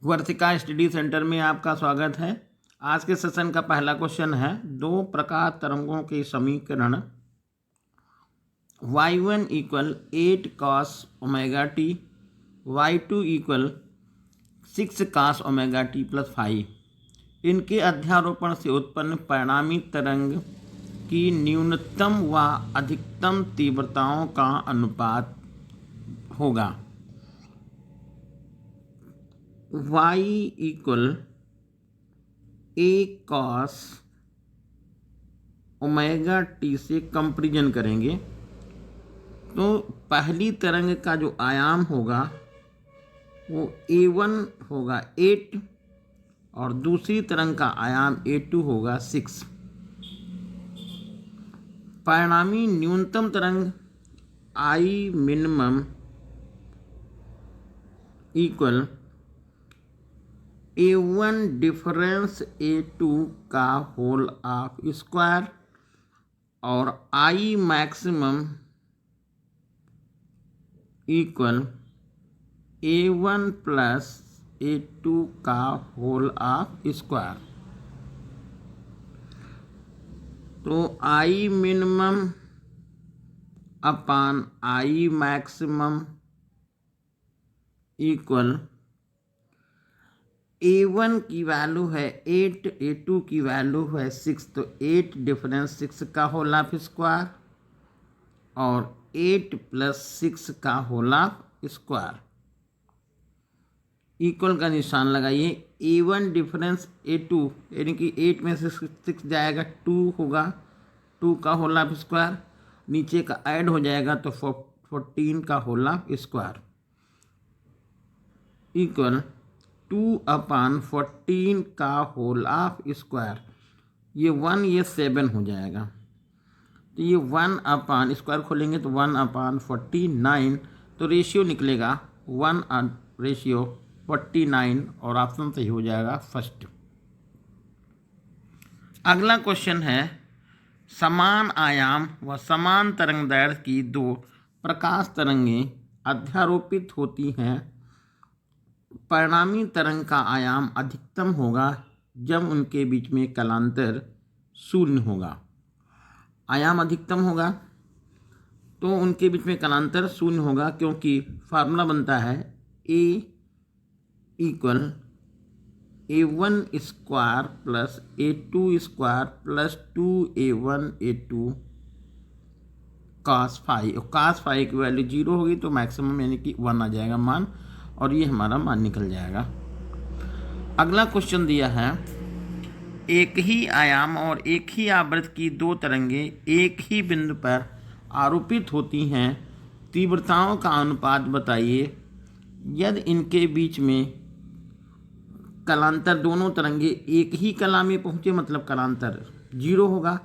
वर्तिका study centre में आपका स्वागत है। आज के सेशन का पहला क्वेश्चन है, दो प्रकाश तरंगों के समीकरण y1 equal 8 cos omega T, y2 equal 6 cos omega T plus 5, इनके अध्यारोपण से उत्पन्न परिणामी तरंग की न्यूनतम व अधिकतम तीव्रताओं का अनुपात होगा। y equal a cos omega T से कंपेरिजन करेंगे तो पहली तरंग का जो आयाम होगा वो a1 होगा 8 और दूसरी तरंग का आयाम a2 होगा 6। परिणामी न्यूनतम तरंग I minimum equal a1 difference a2 का होल ऑफ स्क्वायर और I maximum equal a1 plus a2 का होल ऑफ स्क्वायर। तो I minimum upon I maximum equal a1 की वैल्यू है 8, a2 की वैल्यू है 6, तो 8 डिफरेंस 6 का होल ऑफ स्क्वायर और 8 प्लस 6 का होल ऑफ स्क्वायर इक्वल का निशान लगाइए। a1 डिफरेंस a2 यानी कि 8 में से 6 जाएगा 2 होगा, 2 का होल ऑफ स्क्वायर, नीचे का ऐड हो जाएगा तो 14 का होल ऑफ स्क्वायर इक्वल 2 अपान 14 का होल ऑफ स्क्वायर। ये 1 ये 7 हो जाएगा, तो ये 1 अपान स्क्वायर खोलेंगे तो 1 अपान 49, तो रेशियो निकलेगा 1/49 और ऑप्शन सही हो जाएगा फर्स्ट। अगला क्वेश्चन है, समान आयाम व समान तरंगदैर्घ्य की दो प्रकाश तरंगें अध्यारोपित होती हैं। परिणामी तरंग का आयाम अधिकतम होगा जब उनके बीच में कलांतर शून्य होगा। आयाम अधिकतम होगा तो उनके बीच में कलांतर शून्य होगा, क्योंकि फार्मूला बनता है a equal a1 square plus a2 square plus 2a1 a2 cos phi. cos phi की वैल्यू 0 होगी तो मैक्सिमम यानी कि 1 आ जाएगा मान, और ये हमारा मान निकल जाएगा। अगला क्वेश्चन दिया है, एक ही आयाम और एक ही आवृत्ति की दो तरंगें एक ही बिंदु पर आरोपित होती हैं। तीव्रताओं का अनुपात बताइए। यदि इनके बीच में कलांतर, दोनों तरंगे एक ही कला में पहुँचे मतलब कलांतर 0 होगा,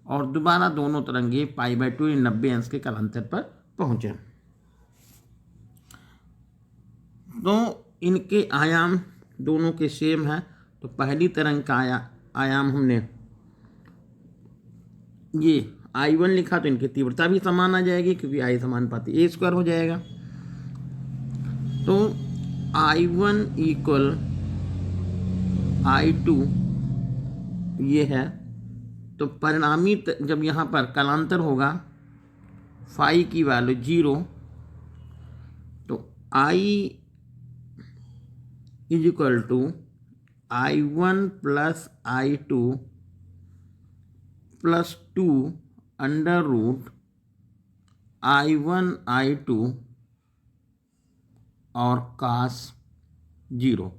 और दोबारा दोनों तरंगे π/2 90 अंश के कलांतर पर पहुँचे तो इनके आयाम दोनों के सेम है। तो पहली तरंग का आयाम हमने ये I1 लिखा तो इनकी तीव्रता भी समान आ जाएगी, क्योंकि I समानुपाती a² हो जाएगा। तो I1 इक्वल I2 ये है। तो परिणामी जब यहाँ पर कलांतर होगा फाई की वैल्यू 0, तो I is equal to I1 plus I2 plus 2 under root I1 I2 और cos 0।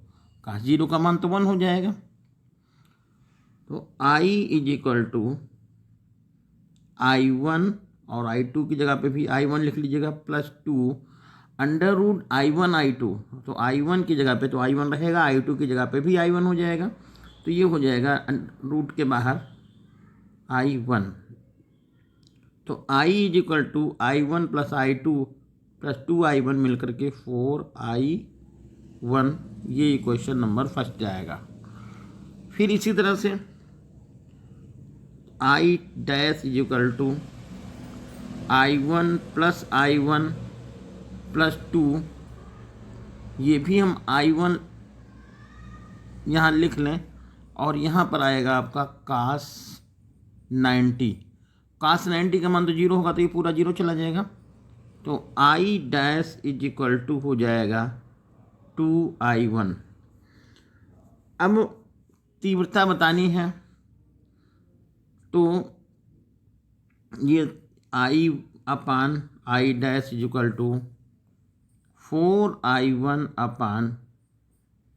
cos 0 का मान तो 1 हो जाएगा। तो I is equal to I1 और I2 की जगह पे भी I1 लिख लीजिएगा plus 2 under root I1 I2, तो I1 की जगह पे तो I1 रहेगा, I2 की जगह पे भी I1 हो जाएगा, तो ये हो जाएगा रूट के बाहर I1। तो I is equal to I1 plus I2 plus 2I1 मिलकर के 4I1, ये इक्वेशन नंबर फर्स्ट जाएगा। फिर इसी तरह से I dash is equal to I1 plus I1 plus 2, ये भी हम I1 यहाँ लिख लें और यहाँ पर आएगा आपका cos 90। cos 90 का मान तो जीरो होगा तो ये पूरा जीरो चला जाएगा, तो I dash is equal to हो जाएगा 2I1। अब तीव्रता बतानी है तो ये I upon I dash is equal to 4I1 upon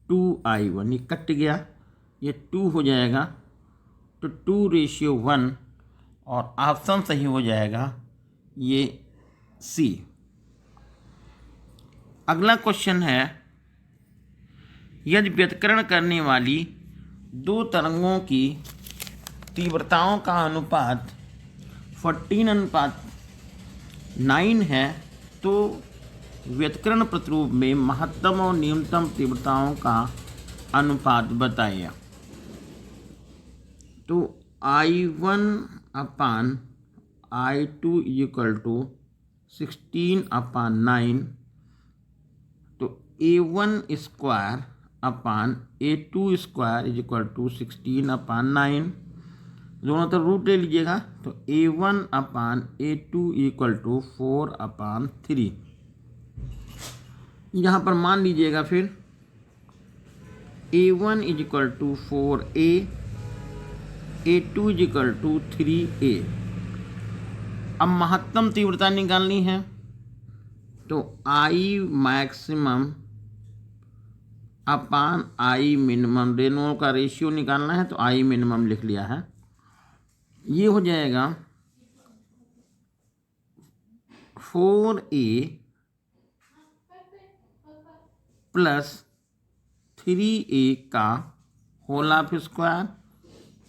2I1, ये कट गया, ये 2 हो जाएगा, तो 2:1 और ऑप्शन सही हो जाएगा ये सी। अगला क्वेश्चन है, यदि व्यतिकरण करने वाली दो तरंगों की तीव्रताओं का अनुपात 14:9 है तो व्यतिकरण प्रतिरूप में महत्तम और न्यूनतम तीव्रताओं का अनुपात बताइए। तो I1 upon I2 equal to 16/9, तो A1 square upon A2 square is equal to 16/9, दोनों तरफ रूट ले लीजिएगा, तो A1 upon A2 equal to 4/3। यहाँ पर मान लीजिएगा फिर A1 is equal to 4A, A2 is equal to 3A। अब महत्तम तीव्रता निकालनी है, तो I maximum upon I minimum, दोनों का रेशियो निकालना है, तो I मिनिमम लिख लिया है। ये हो जाएगा 4A प्लस 3A का होल ऑफ स्क्वायर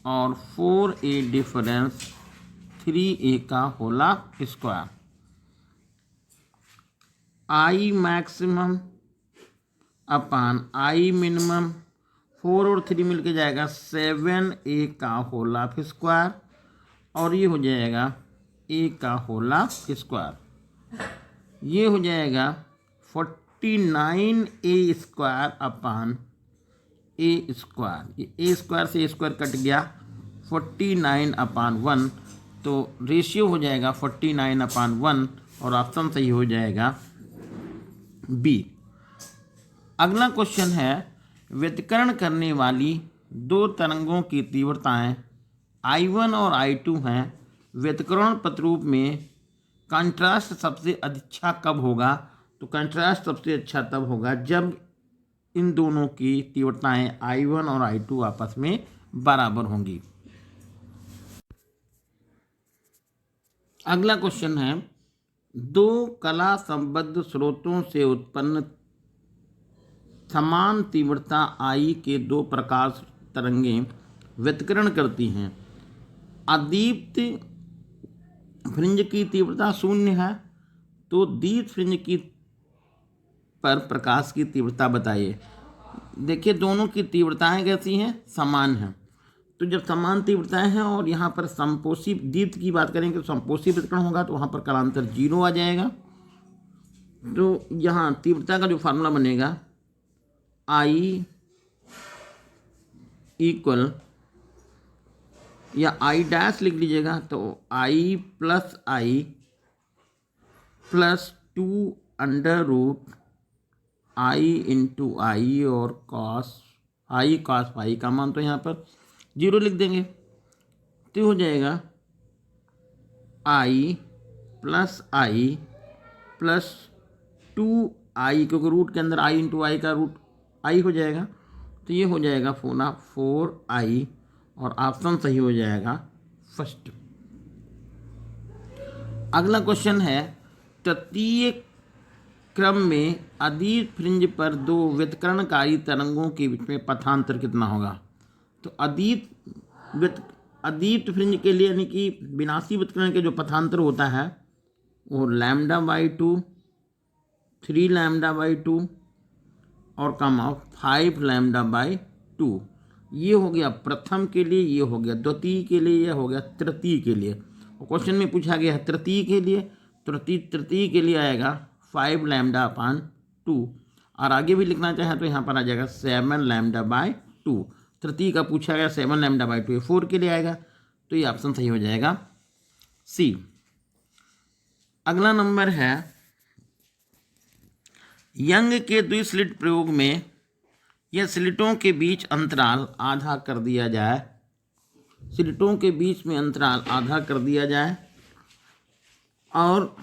और 4A डिफरेंस 3A का whole of square. I maximum upon I minimum, 4 और 3 मिलके जाएगा 7A का होल ऑफ स्क्वायर और ये हो जाएगा A का होल ऑफ स्क्वायर। ये हो जाएगा 49A square upon A square. ये A स्क्वायर से A स्क्वायर कट गया, 49/1, तो रेशियो हो जाएगा 49/1 और ऑप्शन सही हो जाएगा बी। अगला क्वेश्चन है, व्यतिकरण करने वाली दो तरंगों की तीव्रताएं I1 और I2 हैं, व्यतिकरण प्रतिरूप में कंट्रास्ट सबसे अच्छा कब होगा? तो कंट्रास्ट सबसे अच्छा तब होगा जब इन दोनों की तीव्रताएं I1 और I2 आपस में बराबर होंगी। अगला क्वेश्चन है, दो कला संबद्ध स्रोतों से उत्पन्न समान तीव्रता I के दो प्रकाश तरंगें व्यतिकरण करती हैं। अदीप्त फ्रिंज की तीव्रता 0 है, तो दीप्त फ्रिंज की पर प्रकाश की तीव्रता बताइए। देखिए दोनों की तीव्रताएं कैसी हैं? समान हैं। तो जब समान तीव्रताएं हैं और यहाँ पर समपोषी दीप्त की बात करेंगे तो समपोषी व्यतिकरण होगा, तो वहाँ पर कालांतर 0 आ जाएगा। तो यहाँ तीव्रता का जो फार्मूला बनेगा I इक्वल, या I डैश लिख लीजिएगा, तो I plus I plus 2 √I into I और I cos फाई का मान तो यहाँ पर 0 लिख देंगे, तो हो जाएगा I प्लस 2I, क्योंकि रूट के अंदर I इंटू I का रूट I हो जाएगा, तो ये हो जाएगा 4I और ऑप्शन सही हो जाएगा फर्स्ट। अगला क्वेश्चन है, तृतीय क्रम में अदीप्त फ्रिंज पर दो व्यतिकरणकारी तरंगों के बीच में पथांतर कितना होगा? तो अदीप्त फ्रिंज के लिए यानी कि विनाशी व्यतिकरण के जो पथांतर होता है वो λ/2, 3λ/2 और कमा 5λ/2। ये हो गया प्रथम के लिए, ये हो गया द्वितीय के लिए, ये हो गया तृतीय के लिए। और क्वेश्चन में पूछा गया है तृतीय के लिए, तृतीय के लिए आएगा 5λ/2 और आगे भी लिखना चाहे तो यहाँ पर आ जाएगा 7λ/2। 2। तृतीय का पूछा गया 7 लैम्डा बाई 2, 4 के लिए आएगा, तो ये ऑप्शन सही हो जाएगा सी। अगला नंबर है यंग के द्विस्लिट प्रयोग में यह स्लिटों के बीच अंतराल आधा कर दिया जाए, स्लिटों के बीच में अंतराल आधा कर दिया जाए और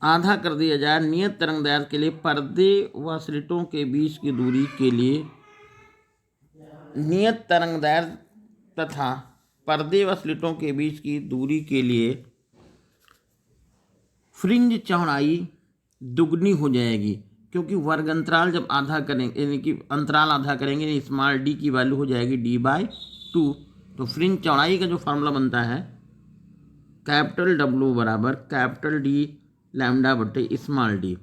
आधा कर दिया जाए नियत तरंगदैर्घ्य के लिए पर्दे व स्लिटों के बीच की दूरी के लिए, नियत तरंगदैर्घ्य तथा पर्दे व स्लिटों के बीच की दूरी के लिए फ्रिंज चौड़ाई दुगनी हो जाएगी, क्योंकि वर्ग अंतराल जब आधा करेंगे यानी कि अंतराल आधा करेंगे, स्मॉल डी की वैल्यू हो जाएगी d/2। तो फ्रिंज चौड़ाई का जो फार्मूला बनता है कैपिटल W बराबर कैपिटल D लैम्डा बटे स्मॉल डी।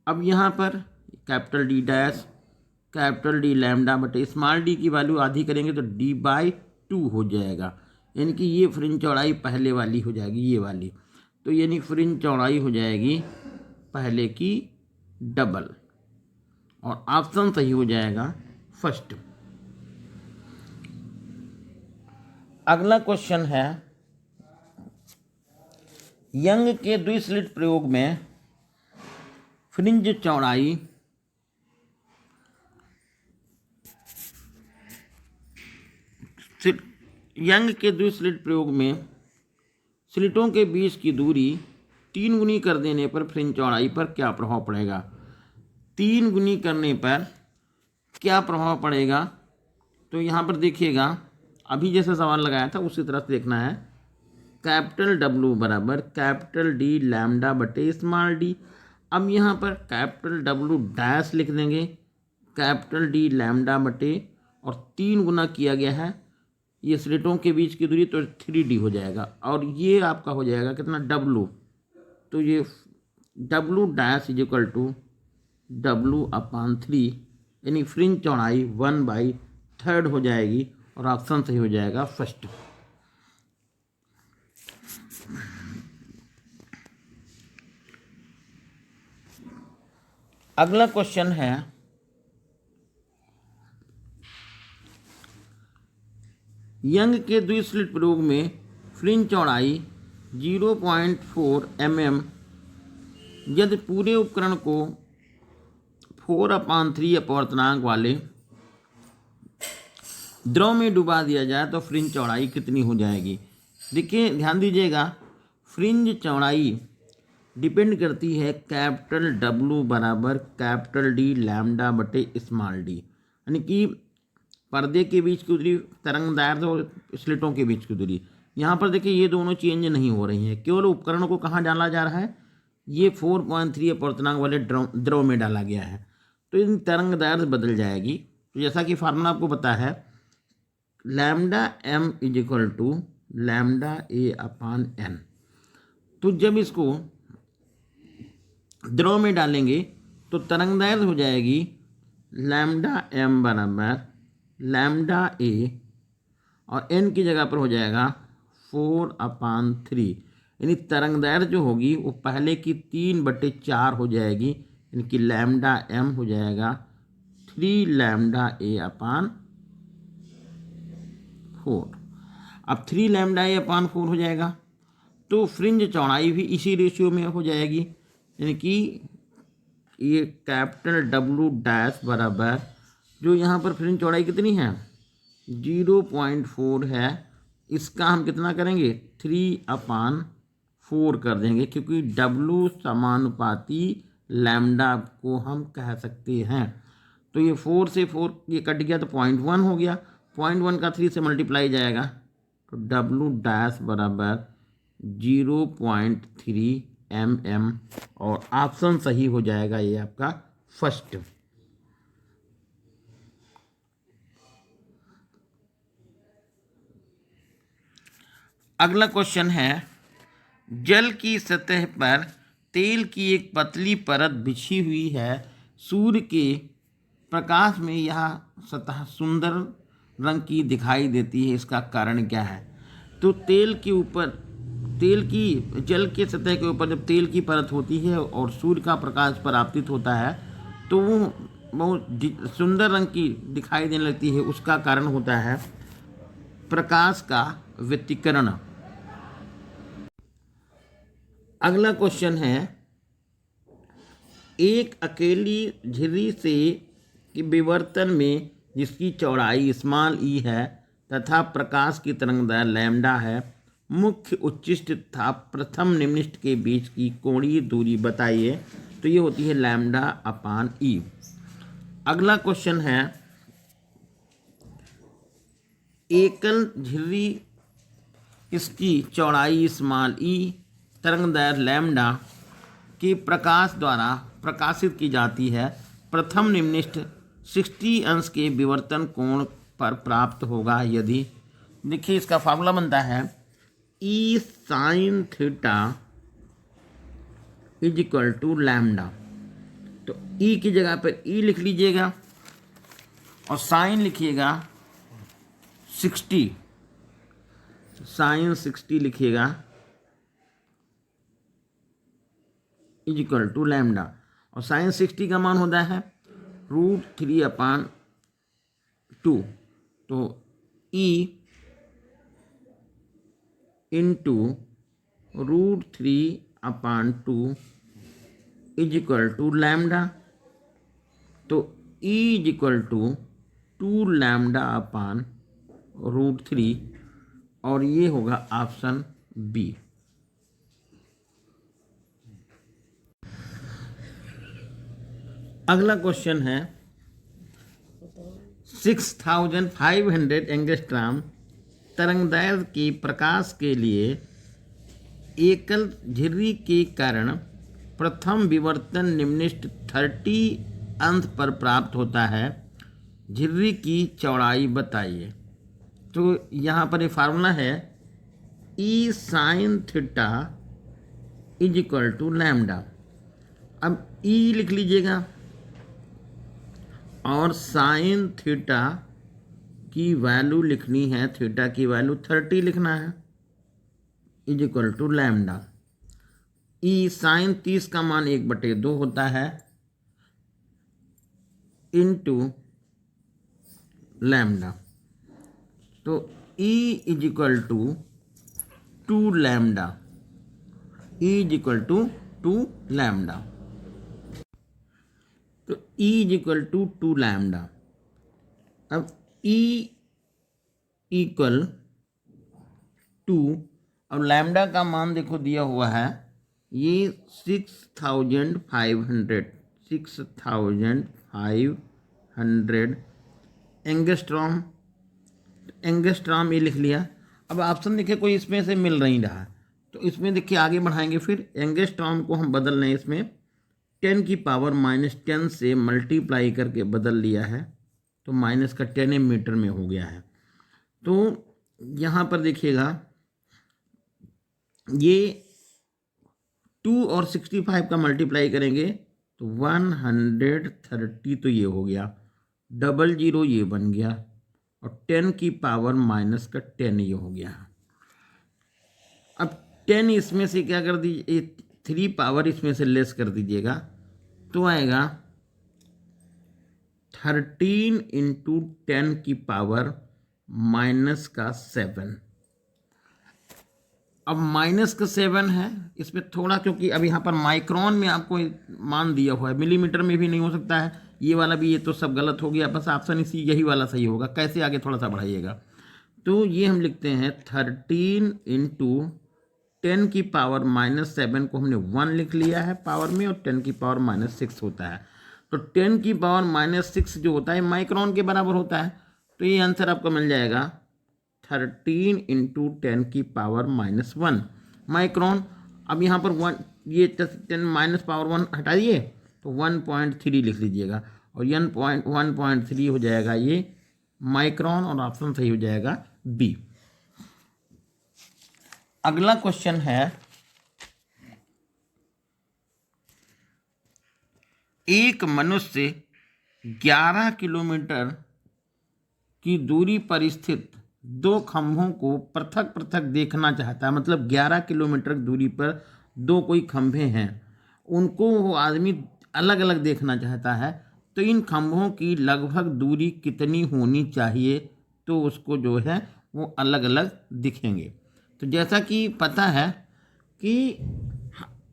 अब यहाँ पर capital D dash capital D lambda बटे स्मॉल डी की वैल्यू आधी करेंगे तो d/2 हो जाएगा, यानी कि ये फ्रिंज चौड़ाई पहले वाली हो जाएगी, ये वाली। तो यानी फ्रिंज चौड़ाई हो जाएगी पहले की डबल, और ऑप्शन सही हो जाएगा फर्स्ट। अगला क्वेश्चन है यंग के द्विस्लिट प्रयोग में फ्रिंज चौड़ाई यंग के द्विस्लिट प्रयोग में स्लिटों के बीच की दूरी 3 गुनी कर देने पर फ्रिंज चौड़ाई पर क्या प्रभाव पड़ेगा। 3 गुनी करने पर क्या प्रभाव पड़ेगा, तो यहाँ पर देखिएगा अभी जैसा सवाल लगाया था उसी तरह से देखना है। कैपिटल W बराबर कैपिटल D लैम्डा बटे स्मॉल डी। अब यहाँ पर कैपिटल W डैश लिख देंगे, कैपिटल D लैम्डा बटे और 3 गुना किया गया है ये स्लिटों के बीच की दूरी, तो 3D हो जाएगा, और ये आपका हो जाएगा कितना W, तो ये W dash is equal to W/3, यानी फ्रिंज चौड़ाई 1/3 हो जाएगी, और ऑप्शन सही हो जाएगा फर्स्ट। अगला क्वेश्चन है यंग के द्विस्लिट प्रयोग में फ्रिंज चौड़ाई 0.4 mm यदि पूरे उपकरण को 4/3 अपवर्तनांक वाले द्रव में डुबा दिया जाए तो फ्रिंज चौड़ाई कितनी हो जाएगी। देखिए ध्यान दीजिएगा, फ्रिंज चौड़ाई डिपेंड करती है कैपिटल W बराबर कैपिटल D लैम्डा बटे स्मॉल डी, यानी कि पर्दे के बीच की दूरी, तरंगदैर्घ्य और स्लिटों के बीच की दूरी। यहाँ पर देखिए ये दोनों चेंज नहीं हो रही हैं, केवल उपकरणों को कहाँ डाला जा रहा है, ये 4.3 अपवर्तनांक वाले द्रव में डाला गया है, तो इन तरंगदैर्घ्य बदल जाएगी। तो जैसा कि फार्मूला आपको पता है lambda m is equal to lambda A/n। तो जब इसको द्रव में डालेंगे तो तरंगदैर्घ्य हो जाएगी लैम्डा m बराबर लैम्डा A और n की जगह पर हो जाएगा 4/3, यानी तरंगदैर्घ्य जो होगी वो पहले की 3/4 हो जाएगी, यानी कि लैम्डा m हो जाएगा 3 लैम्डा A/4। अब 3 लैम्डा A/4 हो जाएगा, तो फ्रिंज चौड़ाई भी इसी रेशियो में हो जाएगी, यानी कि ये कैपिटल W डैश बराबर जो यहाँ पर फ्रिंज चौड़ाई कितनी है 0.4 है, इसका हम कितना करेंगे 3/4 कर देंगे, क्योंकि W समानुपाती लैम्डा को हम कह सकते हैं। तो ये 4 से 4 ये कट गया तो 0.1 हो गया, 0.1 का 3 से मल्टीप्लाई जाएगा, तो W डैश बराबर 0.3 mm, और ऑप्शन सही हो जाएगा ये आपका फर्स्ट। अगला क्वेश्चन है जल की सतह पर तेल की एक पतली परत बिछी हुई है, सूर्य के प्रकाश में यह सतह सुंदर रंग की दिखाई देती है, इसका कारण क्या है। तो जल के सतह के ऊपर जब तेल की परत होती है और सूर्य का प्रकाश पर आपतित होता है तो वो बहुत सुंदर रंग की दिखाई देने लगती है, उसका कारण होता है प्रकाश का व्यतिकरण। अगला क्वेश्चन है, एक अकेली झिर्री से कि विवर्तन में जिसकी चौड़ाई स्मॉल ई है तथा प्रकाश की तरंगदैर्घ्य लैम्डा है, मुख्य उच्चिष्ट तथा प्रथम निम्निष्ट के बीच की कोणीय दूरी बताइए। तो ये होती है लैम्डा अपान ई। अगला क्वेश्चन है, एकल झिर्री इसकी चौड़ाई स्मॉल ई तरंगदैर्घ्य लैम्डा की प्रकाश द्वारा प्रकाशित की जाती है, प्रथम निम्निष्ठ 60 अंश के विवर्तन कोण पर प्राप्त होगा यदि। देखिए इसका फार्मूला बनता है e sine theta is equal to lambda. तो ई की जगह पर ई लिख लीजिएगा और साइन लिखिएगा 60, साइन 60 लिखिएगा इज इक्वल टू लैम्डा, और साइन 60 का मान होता है √3/2। तो E into √3/2 is equal to lambda. तो ई इज इक्वल टू 2 λ/√3, और ये होगा ऑप्शन बी। अगला क्वेश्चन है, 6500 एंगस्ट्रॉम तरंगदैर्घ्य की प्रकाश के लिए एकल झिर्री के कारण प्रथम विवर्तन निम्निष्ट 30 अंश पर प्राप्त होता है, झिर्री की चौड़ाई बताइए। तो यहाँ पर एक फार्मूला है e sine theta is equal to lambda. अब ई लिख लीजिएगा और साइन थीटा की वैल्यू लिखनी है, थीटा की वैल्यू 30 लिखना है, is equal to lambda. E sine 30 का मान 1/2 होता है इंटू लैम्डा। तो ई is equal to 2 lambda, e is equal to 2 lambda. तो ई इज इक्वल टू 2 लैम्डा। अब ई इक्वल टू, अब लैम्डा का मान देखो दिया हुआ है, ये 6500 एंगस्ट्रॉम, एंगस्ट्रॉम ये लिख लिया। अब ऑप्शन देखिए कोई इसमें से मिल नहीं रहा, तो इसमें देखिए आगे बढ़ाएंगे, फिर एंगस्ट्रॉम को हम बदल लें, इसमें 10⁻⁻10 से मल्टीप्लाई करके बदल लिया है, तो माइनस का 10 मीटर में हो गया है। तो यहाँ पर देखिएगा ये 2 और 65 का मल्टीप्लाई करेंगे तो 130, तो ये हो गया, 00 ये बन गया, और 10⁻⁻10 ये हो गया। अब 10 इसमें से क्या कर दीजिए, 3 पावर इसमें से लेस कर दीजिएगा, तो आएगा 13 × 10⁻⁻7। अब -7 है इसमें थोड़ा, क्योंकि अब यहाँ पर माइक्रोन में आपको मान दिया हुआ है, मिलीमीटर में भी नहीं हो सकता है ये वाला भी, ये तो सब गलत हो गया, बस ऑप्शन इसी यही वाला सही होगा। कैसे आगे थोड़ा सा बढ़ाइएगा, तो ये हम लिखते हैं 13 × 10⁻⁻7 को हमने 1 लिख लिया है पावर में, और 10⁻⁻6 होता है। तो 10⁻⁻6 जो होता है माइक्रोन के बराबर होता है, तो ये आंसर आपको मिल जाएगा 13 × 10⁻⁻1 माइक्रोन। अब यहाँ पर 1, ये 10 -1 हटाइए तो 1.3 लिख लीजिएगा, और 1.3 हो जाएगा ये माइक्रोन, और ऑप्शन सही हो जाएगा बी। अगला क्वेश्चन है, एक मनुष्य 11 किलोमीटर की दूरी पर स्थित 2 खंभों को पृथक पृथक देखना चाहता है, मतलब 11 किलोमीटर दूरी पर 2 कोई खंभे हैं, उनको वो आदमी अलग अलग देखना चाहता है। तो तो इन खंभों की लगभग दूरी कितनी होनी चाहिए, तो उसको जो है वो अलग अलग दिखेंगे। तो जैसा कि पता है कि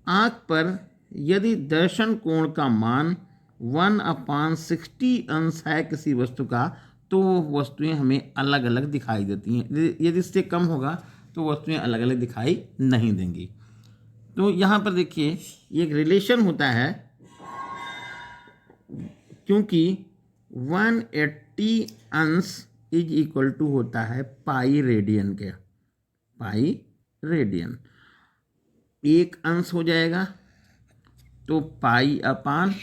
आँख पर यदि दर्शन कोण का मान 1/60 अंश है किसी वस्तु का, तो वो वस्तुएं हमें अलग अलग दिखाई देती हैं। यदि इससे कम होगा तो वस्तुएं अलग अलग दिखाई नहीं देंगी। तो यहाँ पर देखिए ये एक रिलेशन होता है, क्योंकि 180 अंश इज इक्वल टू होता है पाई रेडियन के। पाई रेडियन 1 अंश हो जाएगा तो पाई अपान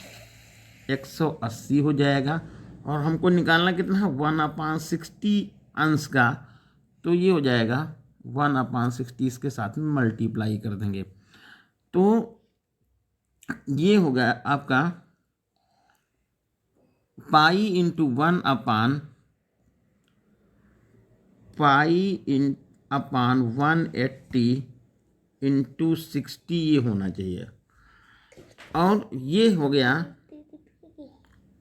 180 हो जाएगा, और हमको निकालना कितना है 1/60 अंश का, तो ये हो जाएगा 1/60 इसके साथ में मल्टीप्लाई कर देंगे, तो ये होगा आपका पाई इंटू 1/180 इंटू 60 ये होना चाहिए। और ये हो गया,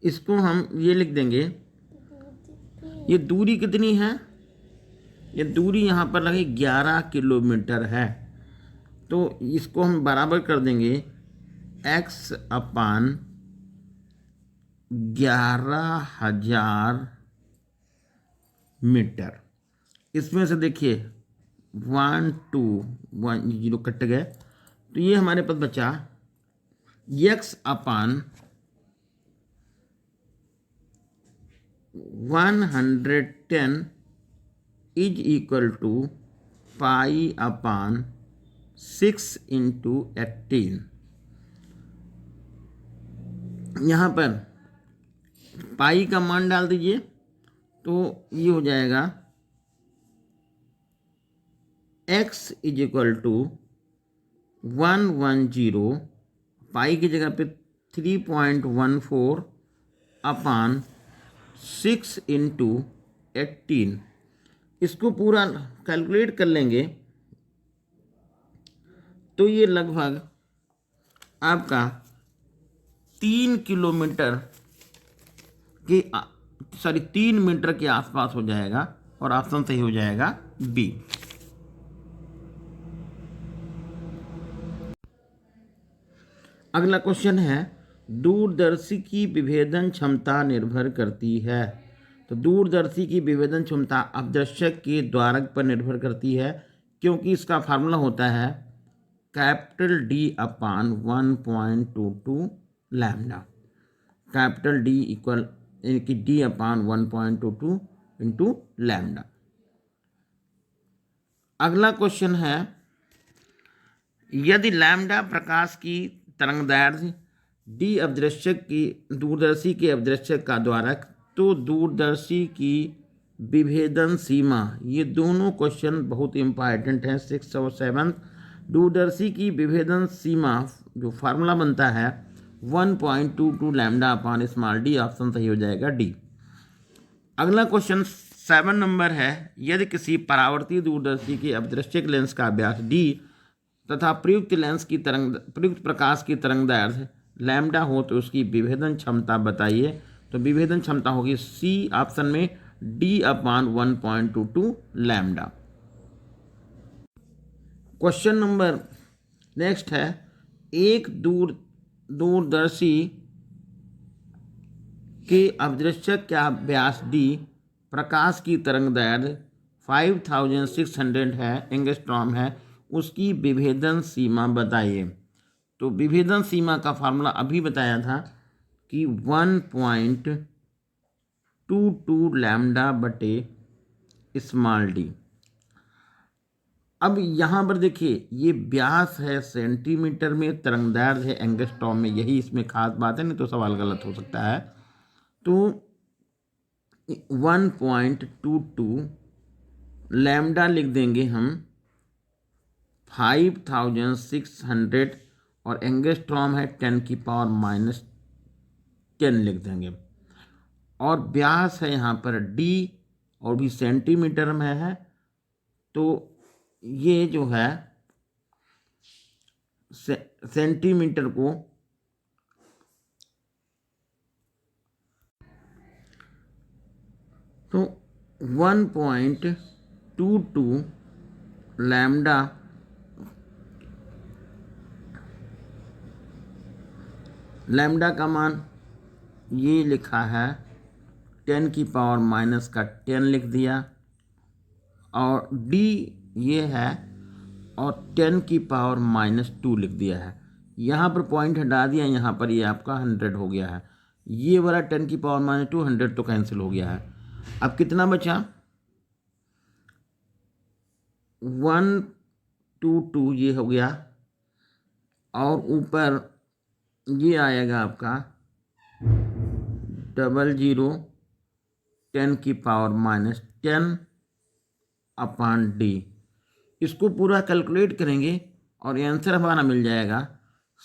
इसको हम ये लिख देंगे, ये दूरी कितनी है, ये दूरी यहाँ पर लगी 11 किलोमीटर है, तो इसको हम बराबर कर देंगे x/11,000 मीटर। इसमें से देखिए 1 2 1 0 कट गए, तो ये हमारे पास बचा x/110 इज इक्वल टू पाई/6 इंटू 18। यहाँ पर पाई का मान डाल दीजिए, तो ये हो जाएगा x इज इक्वल टू 110, पाई की जगह पे 3.14/6 इंटू 18। इसको पूरा कैलकुलेट कर लेंगे तो ये लगभग आपका 3 किलोमीटर के 3 मीटर के आसपास हो जाएगा, और ऑप्शन सही हो जाएगा बी। अगला क्वेश्चन है, दूरदर्शी की विभेदन क्षमता निर्भर करती है। तो दूरदर्शी की विभेदन क्षमता अपदर्शक के द्वारक पर निर्भर करती है, क्योंकि इसका फार्मूला होता है D/1.22 लैम्डा। D इक्वल यानी D/1.22 इंटू लैम्डा। अगला क्वेश्चन है, यदि लैम्डा प्रकाश की तरंगदैर्घ्य D दूरदर्शी के अवदर्शक का द्वारक, तो दूरदर्शी की विभेदन सीमा, ये दोनों क्वेश्चन बहुत इंपॉर्टेंट हैं 6 और 7। दूरदर्शी की विभेदन सीमा जो फार्मूला बनता है 1.22 λ/d, ऑप्शन सही हो जाएगा डी। अगला क्वेश्चन 7 नंबर है, यदि किसी परावर्ती दूरदर्शी के अवदृश्यक लेंस का व्यास d तथा प्रयुक्त प्रकाश की तरंगदैर्घ्य लैम्डा हो, तो उसकी विभेदन क्षमता बताइए। तो विभेदन क्षमता होगी सी ऑप्शन में D/1.22 lambda. Question number next है, एक दूरदर्शी के अवदृश्यक का व्यास d, प्रकाश की तरंगदैर्घ्य 5600 है एंगस्ट्रॉम है, उसकी विभेदन सीमा बताइए। तो विभेदन सीमा का फार्मूला अभी बताया था कि 1.22 λ/d। अब यहाँ पर देखिए ये व्यास है सेंटीमीटर में, तरंगदैर्घ्य है एंगस्ट्रॉम में, यही इसमें खास बात है, नहीं तो सवाल गलत हो सकता है। तो 1.22 लैम्डा लिख देंगे हम 5600, और एंगस्ट्रॉम है 10⁻⁻10 लिख देंगे, और व्यास है यहाँ पर d और भी सेंटीमीटर में है, तो ये जो है सेंटीमीटर को तो 1.22 लैम्डा लैम्डा का मान ये लिखा है 10⁻⁻10 लिख दिया, और डी ये है और 10⁻⁻2 लिख दिया है। यहाँ पर पॉइंट हटा दिया, यहाँ पर ये आपका 100 हो गया है। ये वाला 10⁻⁻2 100 तो कैंसिल हो गया है। अब कितना बचा? 122 ये हो गया, और ऊपर ये आएगा आपका 00 10⁻⁻10 अपॉन डी। इसको पूरा कैलकुलेट करेंगे और आंसर हमारा मिल जाएगा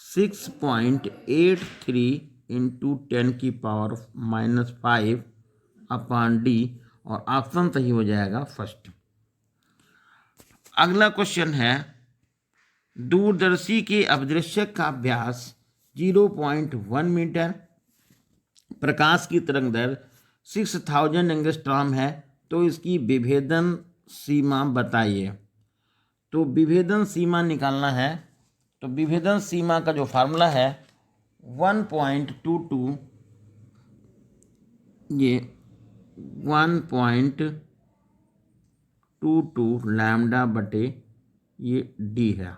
6.83 इंटू 10⁻⁻5 अपॉन डी, और ऑप्शन सही हो जाएगा फर्स्ट। अगला क्वेश्चन है, दूरदर्शी के अपदृश्यक का व्यास 0.1 मीटर, प्रकाश की तरंग दर 6000 एंगस्ट्रॉम है, तो इसकी विभेदन सीमा बताइए। तो विभेदन सीमा निकालना है, तो विभेदन सीमा का जो फार्मूला है 1.22 ये 1.22 लैम्डा बटे ये डी है।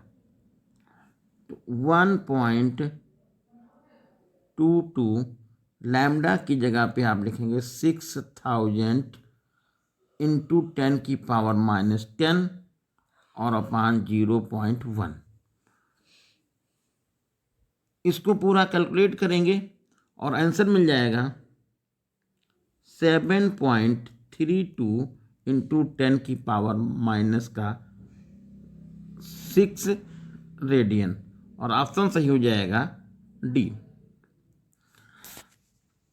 तो 1.22 लैम्डा की जगह पे आप लिखेंगे 6000 इंटू 10⁻⁻10 और अपान 0.1। इसको पूरा कैलकुलेट करेंगे और आंसर मिल जाएगा 7.32 इंटू 10⁻⁻6 रेडियन, और ऑप्शन सही हो जाएगा डी।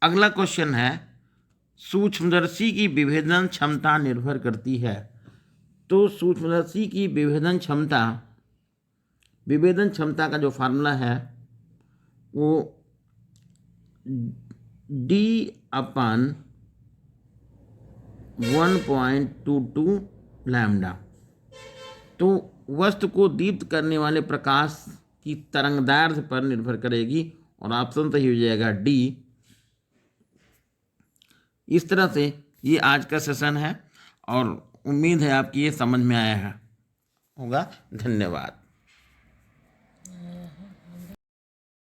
अगला क्वेश्चन है, सूक्ष्मदर्शी की विभेदन क्षमता निर्भर करती है। तो सूक्ष्मदर्शी की विभेदन क्षमता का जो फार्मूला है वो डी अपन 1.22 लैम्डा। तो वस्तु को दीप्त करने वाले प्रकाश की तरंगदैर्ध्य पर निर्भर करेगी, और ऑप्शन सही हो जाएगा डी। इस तरह से ये आज का सेशन है, और उम्मीद है आपकी ये समझ में आया होगा। धन्यवाद।